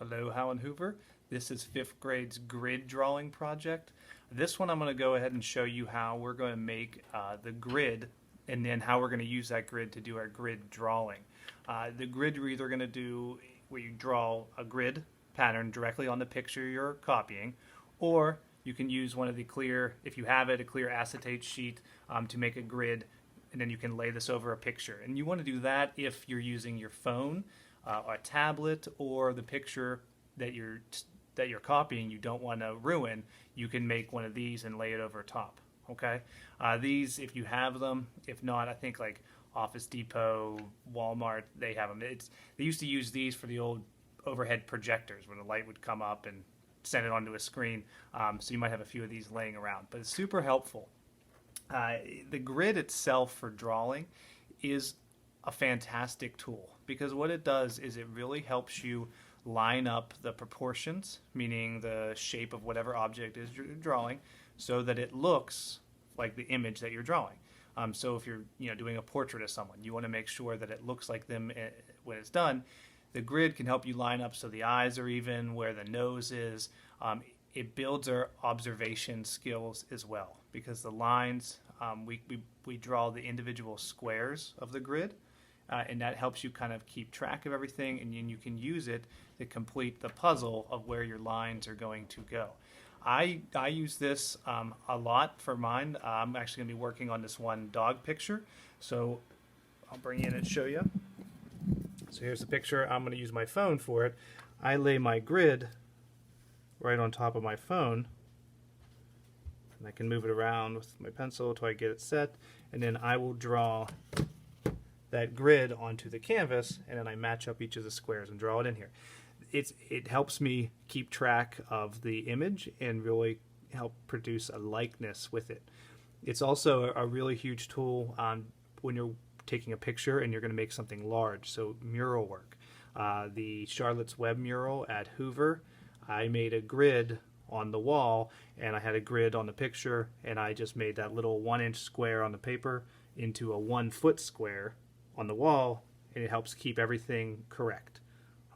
Hello, Howland Hoover. This is 5th grade's grid drawing project. This one I'm going to go ahead and show you how we're going to make the grid and then how we're going to use that grid to do our grid drawing. The grid you're either going to do where you draw a grid pattern directly on the picture you're copying, or you can use one of the clear, if you have it, a clear acetate sheet to make a grid, and then you can lay this over a picture. And you want to do that if you're using your phone, a tablet, or the picture that you're copying you don't want to ruin. You can make one of these and lay it over top. Okay, these, if you have them. If not, I think like Office Depot, Walmart, they have them. They used to use these for the old overhead projectors where the light would come up and send it onto a screen. So you might have a few of these laying around, but it's super helpful. The grid itself for drawing is a fantastic tool because what it does is it really helps you line up the proportions, meaning the shape of whatever object is you're drawing, so that it looks like the image that you're drawing. So if you're doing a portrait of someone, you want to make sure that it looks like them when it's done. The grid can help you line up so the eyes are even, where the nose is. It builds our observation skills as well because the lines, we draw the individual squares of the grid, and that helps you kind of keep track of everything, and then you can use it to complete the puzzle of where your lines are going to go. I use this a lot for mine. I'm actually going to be working on this one dog picture, so I'll bring you in and show you. So here's the picture. I'm going to use my phone for it. I lay my grid right on top of my phone, and I can move it around with my pencil until I get it set, and then I will draw that grid onto the canvas, and then I match up each of the squares and draw it in here. It helps me keep track of the image and really help produce a likeness with it. It's also a really huge tool when you're taking a picture and you're going to make something large, so mural work. The Charlotte's Web mural at Hoover, I made a grid on the wall, and I had a grid on the picture, and I just made that little 1-inch square on the paper into a 1-foot square on the wall, and it helps keep everything correct.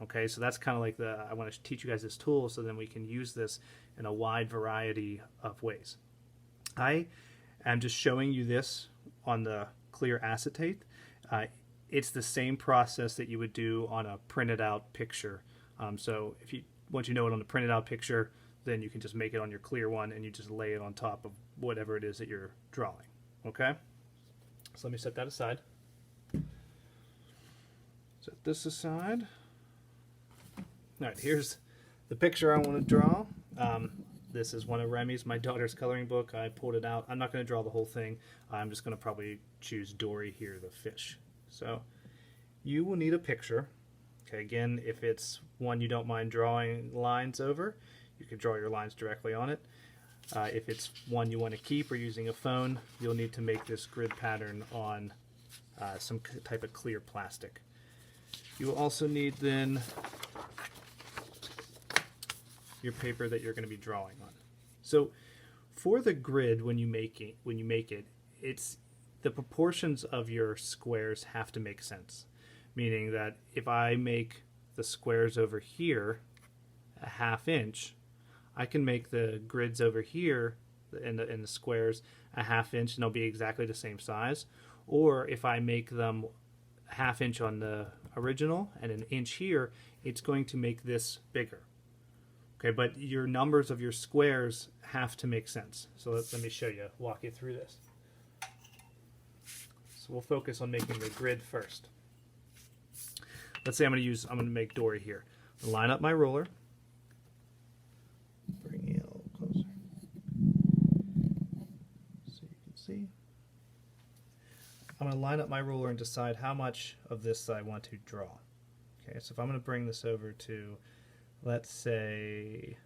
Okay, so that's kind of like I want to teach you guys this tool so then we can use this in a wide variety of ways. I am just showing you this on the clear acetate. It's the same process that you would do on a printed out picture. So once you know it on the printed out picture, then you can just make it on your clear one and you just lay it on top of whatever it is that you're drawing. Okay? So let me set that aside. Set this aside. All right, here's the picture I want to draw. This is one of Remy's, my daughter's coloring book. I pulled it out. I'm not going to draw the whole thing. I'm just going to probably choose Dory here, the fish. So you will need a picture. Okay, again, if it's one you don't mind drawing lines over, you can draw your lines directly on it. If it's one you want to keep or using a phone, you'll need to make this grid pattern on some type of clear plastic. You will also need then your paper that you're going to be drawing on. So for the grid, when you make it, it's the proportions of your squares have to make sense. Meaning that if I make the squares over here a 1/2 inch, I can make the grids over here in the squares a 1/2 inch, and they'll be exactly the same size. Or if I make them 1/2 inch on the original and 1 inch here, it's going to make this bigger. Okay, but your numbers of your squares have to make sense. So let me show you, walk you through this. So we'll focus on making the grid first. Let's say I'm going to make Dory here. I'll line up my ruler. Bring it a little closer so you can see. I'm going to line up my ruler and decide how much of this I want to draw. Okay, so if I'm going to bring this over to, let's say,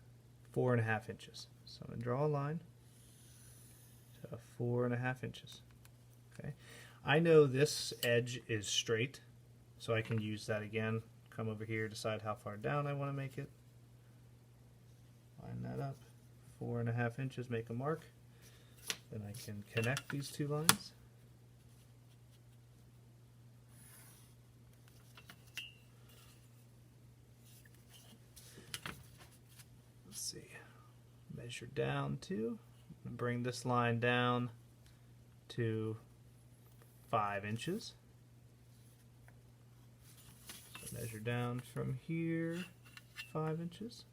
4.5 inches. So I'm going to draw a line to 4.5 inches. Okay, I know this edge is straight, so I can use that again. Come over here, decide how far down I want to make it. Line that up, 4.5 inches, make a mark. Then I can connect these two lines. measure down to, bring this line down to 5 inches. So measure down from here 5 inches.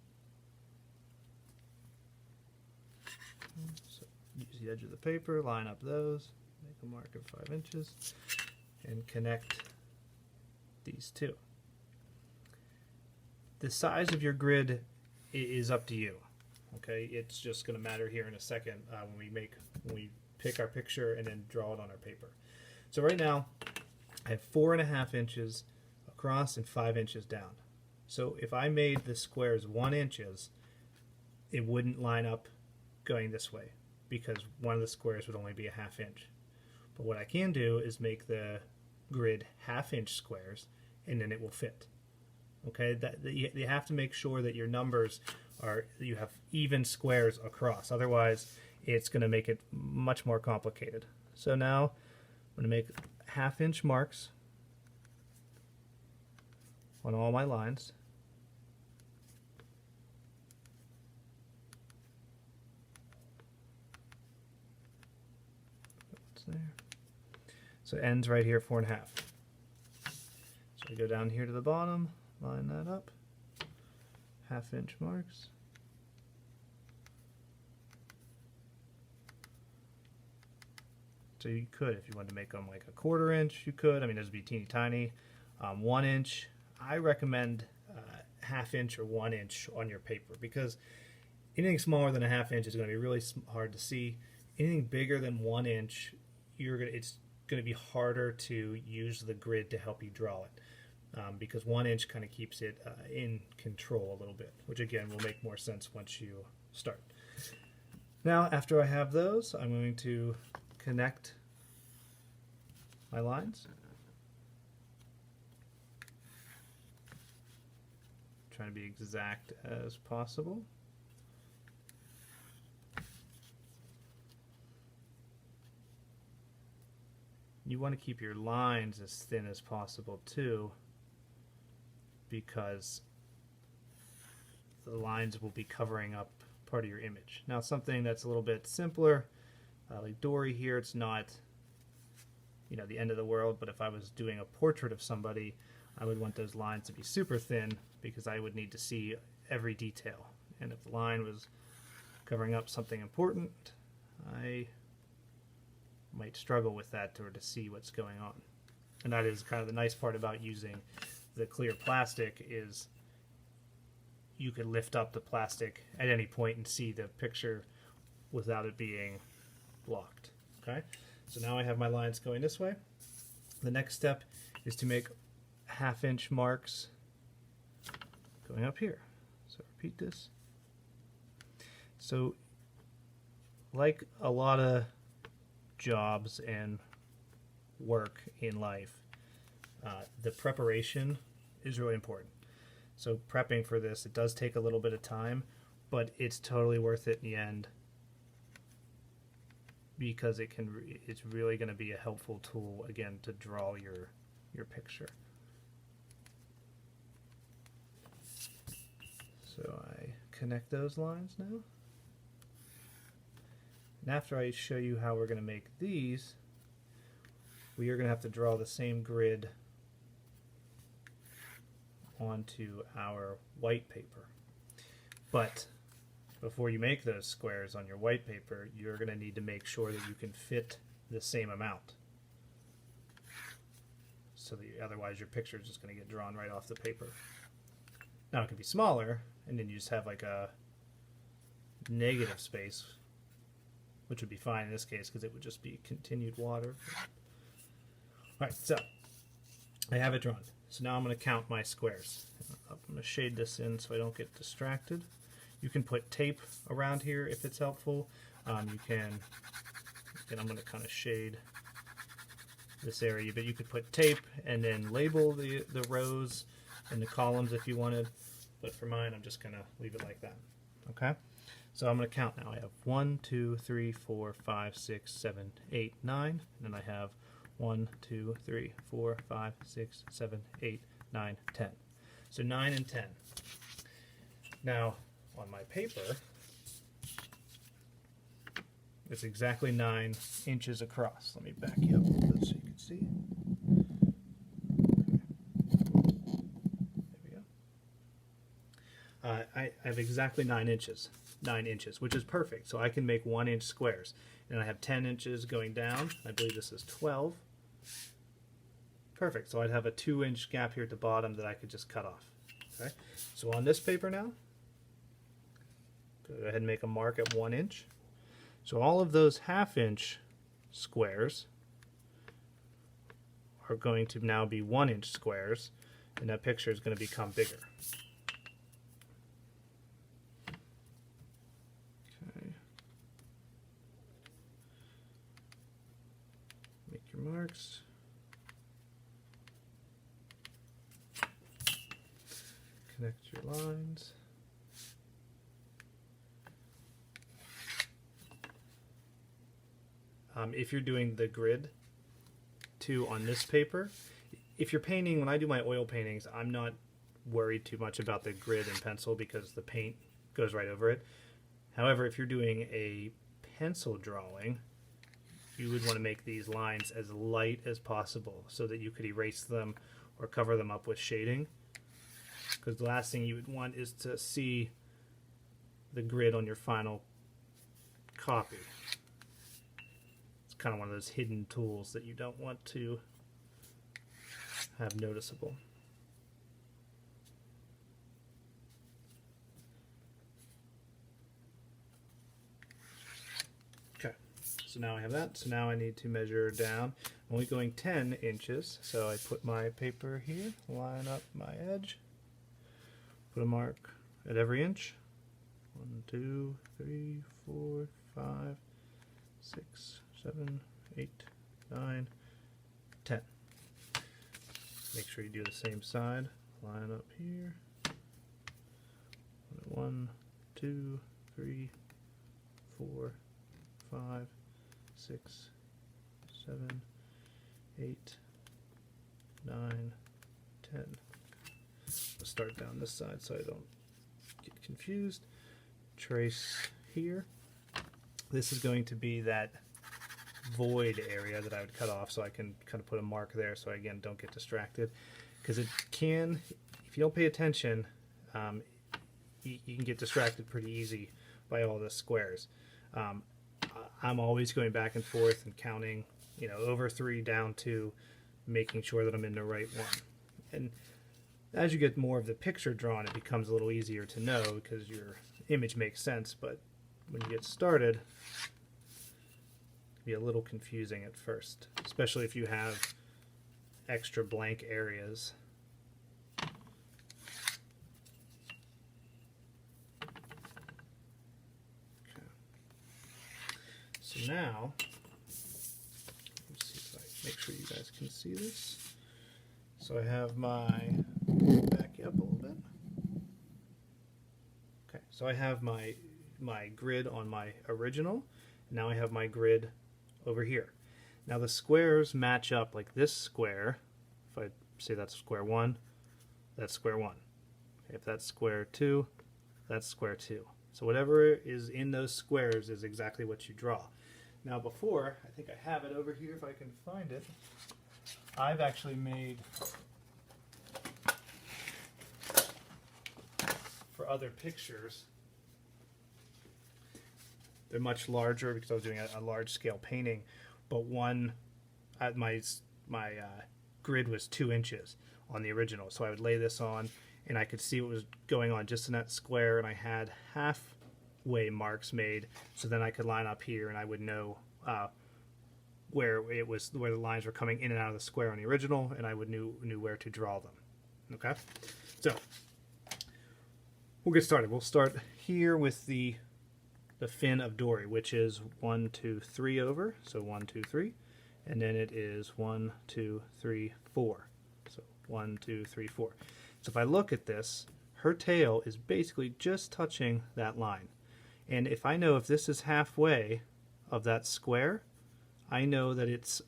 So use the edge of the paper, line up those, make a mark of 5 inches, and connect these two. The size of your grid is up to you. Okay, it's just going to matter here in a second when we pick our picture and then draw it on our paper. So right now, I have 4.5 inches across and 5 inches down. So if I made the squares 1 inches, it wouldn't line up going this way because one of the squares would only be a 1/2 inch. But what I can do is make the grid 1/2 inch squares, and then it will fit. Okay, you have to make sure that your numbers are, you have even squares across. Otherwise, it's going to make it much more complicated. So now I'm going to make 1/2 inch marks on all my lines. What's there? So it ends right here, 4.5. So I go down here to the bottom, line that up, 1/2 inch marks. So you could, if you wanted to make them like a 1/4 inch, you could. I mean, those would be teeny tiny. 1 inch, I recommend 1/2 inch or 1 inch on your paper because anything smaller than a 1/2 inch is going to be really hard to see. Anything bigger than 1 inch, it's going to be harder to use the grid to help you draw it. Because 1 inch kind of keeps it in control a little bit, which again will make more sense once you start. Now, after I have those, I'm going to connect my lines. Trying to be exact as possible. You want to keep your lines as thin as possible too, because the lines will be covering up part of your image. Now something that's a little bit simpler, like Dory here, it's not, you know, the end of the world, but if I was doing a portrait of somebody, I would want those lines to be super thin because I would need to see every detail. And if the line was covering up something important, I might struggle with that to see what's going on. And that is kind of the nice part about using the clear plastic is you could lift up the plastic at any point and see the picture without it being blocked. Okay, so now I have my lines going this way. The next step is to make 1/2 inch marks going up here. So repeat this. So like a lot of jobs and work in life, the preparation is really important. So prepping for this, it does take a little bit of time, but it's totally worth it in the end because it's really going to be a helpful tool again to draw your picture. So I connect those lines now. And after I show you how we're going to make these, we are going to have to draw the same grid onto our white paper. But before you make those squares on your white paper, you're going to need to make sure that you can fit the same amount. So that otherwise your picture is just going to get drawn right off the paper. Now it can be smaller, and then you just have like a negative space, which would be fine in this case because it would just be continued water. Alright, so I have it drawn. So now I'm going to count my squares. I'm going to shade this in so I don't get distracted. You can put tape around here if it's helpful. You can, and I'm going to kind of shade this area, but you could put tape and then label the rows and the columns if you wanted. But for mine, I'm just going to leave it like that. Okay? So I'm going to count now. I have 1, 2, 3, 4, 5, 6, 7, 8, 9. And then I have 1, 2, 3, 4, 5, 6, 7, 8, 9, 10. So 9 and 10. Now, on my paper, It's exactly 9 inches across. Let me back you up a little bit so you can see. I have exactly 9 inches. 9 inches, which is perfect. So I can make 1-inch squares. And I have 10 inches going down. I believe this is 12. Perfect. So I'd have a 2-inch gap here at the bottom that I could just cut off. Okay. So on this paper now, go ahead and make a mark at 1 inch. So all of those 1/2 inch squares are going to now be 1-inch squares, and that picture is going to become bigger. Okay. Make your marks. Connect your lines. If you're doing the grid too on this paper, if you're painting, when I do my oil paintings, I'm not worried too much about the grid and pencil because the paint goes right over it. However, if you're doing a pencil drawing, you would want to make these lines as light as possible so that you could erase them or cover them up with shading. Because the last thing you would want is to see the grid on your final copy. It's kind of one of those hidden tools that you don't want to have noticeable. Okay, so now I have that. So now I need to measure down. I'm only going 10 inches, so I put my paper here, line up my edge, put a mark at every inch. 1, 2, 3, 4, 5, 6, 7, 8, 9, 10. Make sure you do the same side. Line up here. 1, 2, 3, 4, 5, 6, 7, 8, 9, 10. I'll start down this side so I don't get confused. Trace here. This is going to be that void area that I would cut off, so I can kind of put a mark there so I, again, don't get distracted. Because it can, if you don't pay attention, you can get distracted pretty easy by all the squares. I'm always going back and forth and counting, over 3 down to making sure that I'm in the right one. And as you get more of the picture drawn, it becomes a little easier to know because your image makes sense, but when you get started, it can be a little confusing at first, especially if you have extra blank areas. Okay. So now, let's see if I make sure you guys can see this. So I have my, back you up a little bit. Okay, so I have my grid on my original. Now I have my grid over here. Now the squares match up, like this square. If I say that's square 1, that's square 1. Okay, if that's square 2, that's square 2. So whatever is in those squares is exactly what you draw. Now before, I think I have it over here if I can find it. I've actually made, for other pictures, they're much larger because I was doing a large scale painting, but one, my grid was 2 inches on the original, so I would lay this on and I could see what was going on just in that square, and I had halfway marks made, so then I could line up here and I would know where the lines were coming in and out of the square on the original, and I would knew where to draw them. Okay, so we'll get started. We'll start here with the fin of Dory, which is 1, 2, 3 over. So 1, 2, 3, and then it is 1, 2, 3, 4. So 1, 2, 3, 4. So if I look at this, her tail is basically just touching that line. And if I know if this is halfway of that square, I know that it's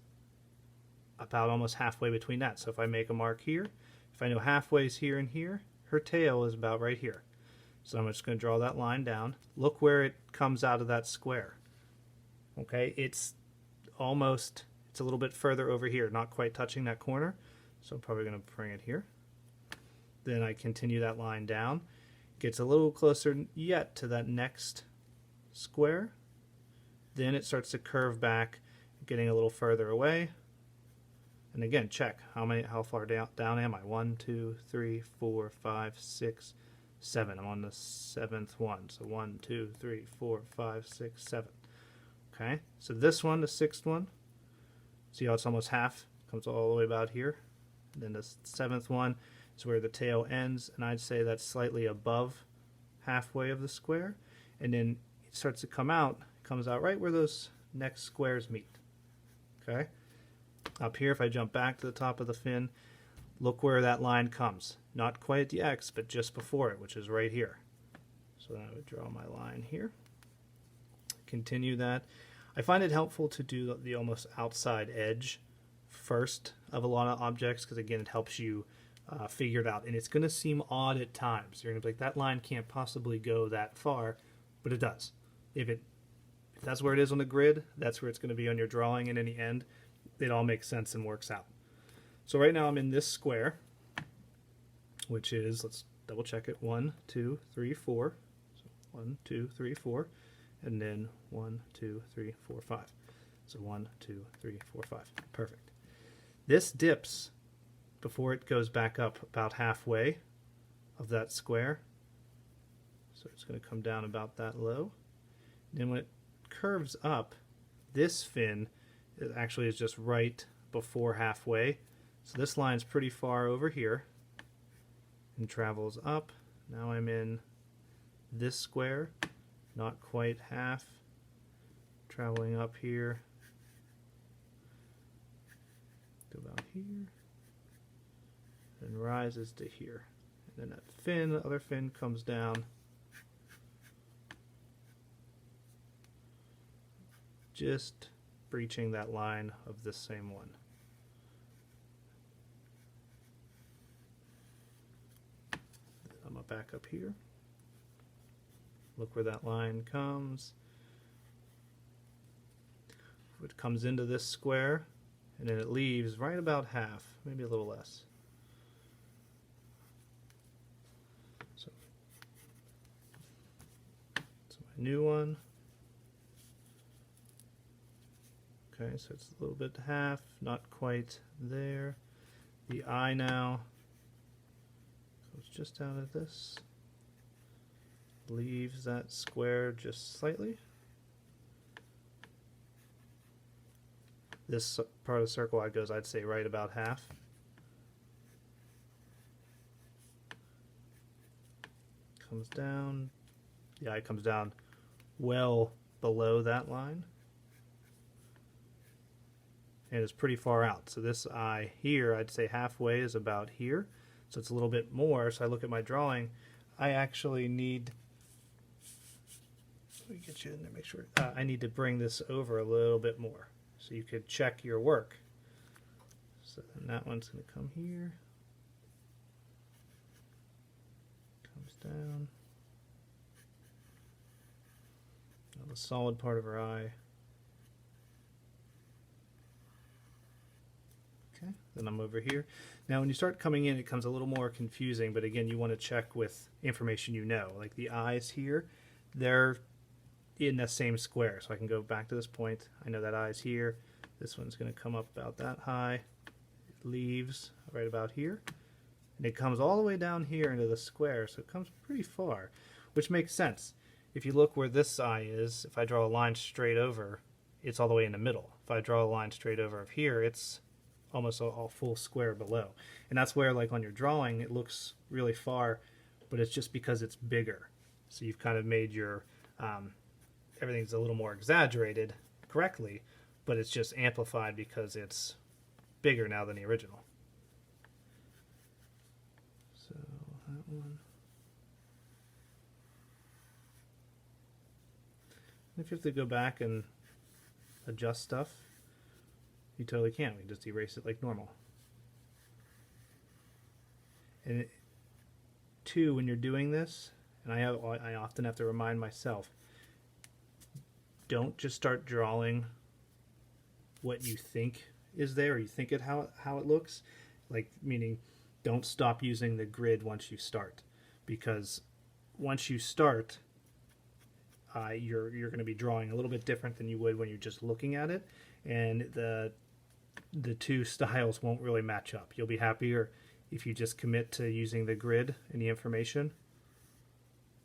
about almost halfway between that. So if I make a mark here, if I know halfway is here and here, her tail is about right here. So I'm just going to draw that line down. Look where it comes out of that square. Okay, it's a little bit further over here, not quite touching that corner. So I'm probably going to bring it here. Then I continue that line down. Gets a little closer yet to that next square. Then it starts to curve back, getting a little further away. And again, check how far down am I? 1, 2, 3, 4, 5, 6, 7. I'm on the 7th one. So 1, 2, 3, 4, 5, 6, 7. Okay, so this one, the 6th one, see how it's almost half? Comes all the way about here. And then the 7th one is where the tail ends, and I'd say that's slightly above halfway of the square. And then it starts to come out, comes out right where those next squares meet. Okay? Up here, if I jump back to the top of the fin, look where that line comes. Not quite at the X, but just before it, which is right here. So then I would draw my line here. Continue that. I find it helpful to do the almost outside edge first of a lot of objects, because again, it helps you figure it out. And it's going to seem odd at times. You're going to be like, that line can't possibly go that far, but it does. If that's where it is on the grid, that's where it's going to be on your drawing, and in the end, it all makes sense and works out. So right now I'm in this square, which is, let's double check it, 1, 2, 3, 4. So 1, 2, 3, 4. And then 1, 2, 3, 4, 5. So 1, 2, 3, 4, 5. Perfect. This dips before it goes back up about halfway of that square. So it's going to come down about that low. Then when it curves up, this fin actually is just right before halfway. So this line's pretty far over here and travels up. Now I'm in this square. Not quite half, traveling up here to about here, and rises to here. And then that fin, the other fin comes down, just breaching that line of this same one. Then I'm back up here. Look where that line comes. It comes into this square, and then it leaves right about half, maybe a little less. So my new one. Okay, so it's a little bit half, not quite there. The eye now goes just out of this. Leaves that square just slightly. This part of the circle I'd say right about half. Comes down. The eye comes down well below that line. And it's pretty far out. So this eye here, I'd say halfway is about here. So it's a little bit more. So I look at my drawing. I actually need... Let me get you in there, make sure. I need to bring this over a little bit more so you could check your work. So then that one's going to come here, comes down. Now the solid part of her eye. Okay, then I'm over here. Now when you start coming in, it becomes a little more confusing, but again, you want to check with information you know. Like the eyes here, they're in the same square, so I can go back to this point. I know that eye's here. This one's going to come up about that high. It leaves right about here, and it comes all the way down here into the square, so it comes pretty far, which makes sense. If you look where this eye is, if I draw a line straight over, it's all the way in the middle. If I draw a line straight over of here, it's almost a full square below. And that's where, like on your drawing, it looks really far, but it's just because it's bigger. So you've kind of made your everything's a little more exaggerated correctly, but it's just amplified because it's bigger now than the original. So that one. If you have to go back and adjust stuff, you totally can. We just erase it like normal. And when you're doing this, and I often have to remind myself, don't just start drawing what you think is there, or you think it how it looks. Like, meaning, don't stop using the grid once you start, because once you start, you're going to be drawing a little bit different than you would when you're just looking at it, and the two styles won't really match up. You'll be happier if you just commit to using the grid and the information,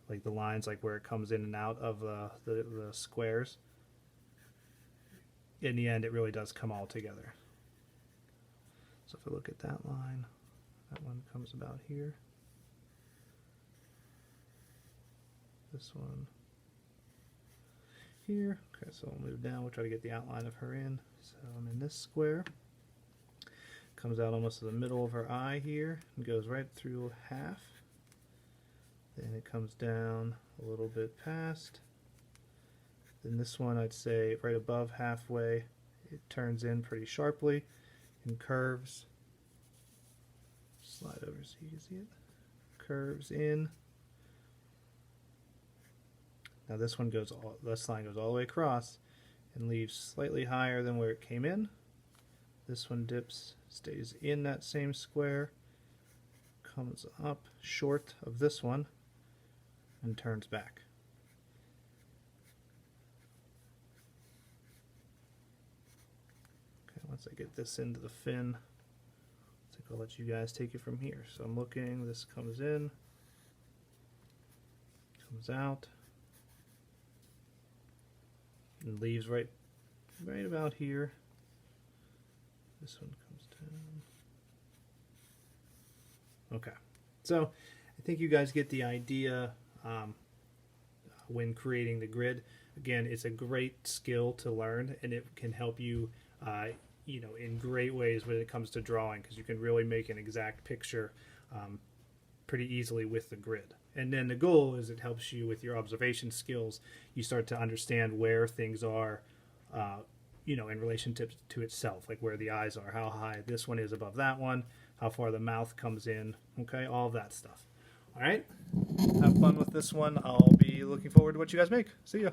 like the lines, like where it comes in and out of the squares. In the end, it really does come all together. So if I look at that line, that one comes about here. This one here. Okay, so I'll move down. We'll try to get the outline of her in. So I'm in this square. Comes out almost to the middle of her eye here and goes right through half. Then it comes down a little bit past. Then this one, I'd say right above halfway, it turns in pretty sharply and curves. Slide over so you can see it. Curves in. Now this line goes all the way across and leaves slightly higher than where it came in. This one dips, stays in that same square, comes up short of this one, and turns back. Okay, once I get this into the fin, I think I'll let you guys take it from here. So I'm looking, this comes in, comes out, and leaves right about here. This one comes down. Okay, so I think you guys get the idea when creating the grid. Again, it's a great skill to learn, and it can help you, in great ways when it comes to drawing, because you can really make an exact picture pretty easily with the grid. And then the goal is it helps you with your observation skills. You start to understand where things are, in relation to itself, like where the eyes are, how high this one is above that one, how far the mouth comes in, okay, all of that stuff. All right, have fun with this one. I'll be looking forward to what you guys make. See ya.